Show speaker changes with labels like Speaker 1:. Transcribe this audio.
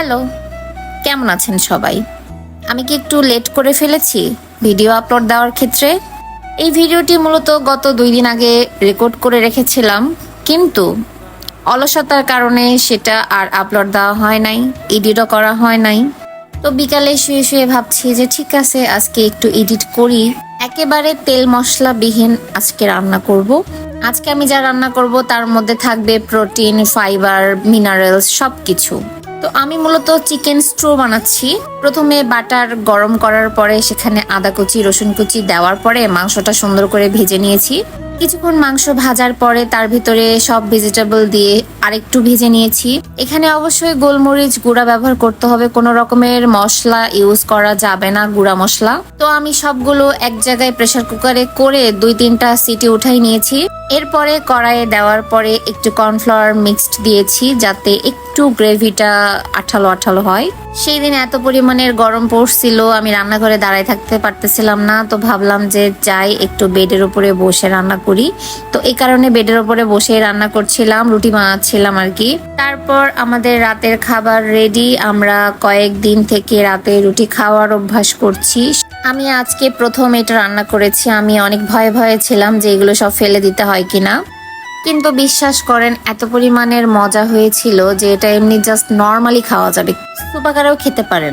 Speaker 1: Hello, কেমন আছেন সবাই? আমি কি একটু লেট করে ফেলেছি ভিডিও আপলোড দেওয়ার ক্ষেত্রে? এই ভিডিওটি মূলত গত 2 দিন আগে রেকর্ড করে রেখেছিলাম, কিন্তু অলসতার কারণে সেটা আর আপলোড দেওয়া হয় নাই, এডিটও করা হয় নাই। তো বিকালে শুয়ে শুয়ে ভাবছি যে ঠিক আছে, আজকে একটু এডিট করি। একেবারে তেল মশলা বিহীন আজকে রান্না করব। আজকে আমি যা রান্না করব তার মধ্যে থাকবে প্রোটিন, ফাইবার, মিনারেলস সবকিছু। তো আমি মূলত চিকেন স্ট্রু বানাচ্ছি। প্রথমে বাটার গরম করার পরে সেখানে আদা কুচি, রসুন কুচি দেওয়ার পরে মাংসটা সুন্দর করে ভেজে নিয়েছি। কিছুক্ষণ মাংস ভাজার পরে তার ভিতরে সব ভেজিটেবল দিয়ে আরেকটু ভেজে নিয়েছি। এখানে অবশ্যই গোলমরিচ গুঁড়া ব্যবহার করতে হবে, কোনো রকমের মশলা ইউজ করা যাবে না, গুঁড়া মশলা। তো আমি সবগুলো এক জায়গায় প্রেসার কুকারে করে 2-3টা সিটি উঠাই নিয়েছি। এরপরে কড়াইয়ে দেওয়ার পরে একটু কর্নফ্লাওয়ার মিক্সড দিয়েছি, যাতে একটু গ্রেভিটা আঠালো আঠালো হয়। সেই দিন এত পরিমাণের গরম পড়ছিল, আমি রান্নাঘরে দাঁড়ায় থাকতে পারতেছিলাম না। তো ভাবলাম যে যাই একটু বেডের উপরে বসে রান্না করি। তো এই কারণে বেডের উপরে বসে রান্না করছিলাম, রুটি বানাচ্ছিলাম আর কি। তারপর আমাদের রাতের খাবার রেডি। আমরা কয়েকদিন থেকে রাতে রুটি খাওয়ার অভ্যাস করছি। আমি আজকে প্রথম এটা রান্না করেছি। আমি অনেক ভয়ে ভয়ে ছিলাম যে এগুলো সব ফেলে দিতে হয় কিনা, কিন্তু বিশ্বাস করেন এত পরিমাণের মজা হয়েছিল যে এটা এমনি জাস্ট নর্মালি খাওয়া যাবে, সুপ আকারেও খেতে পারেন।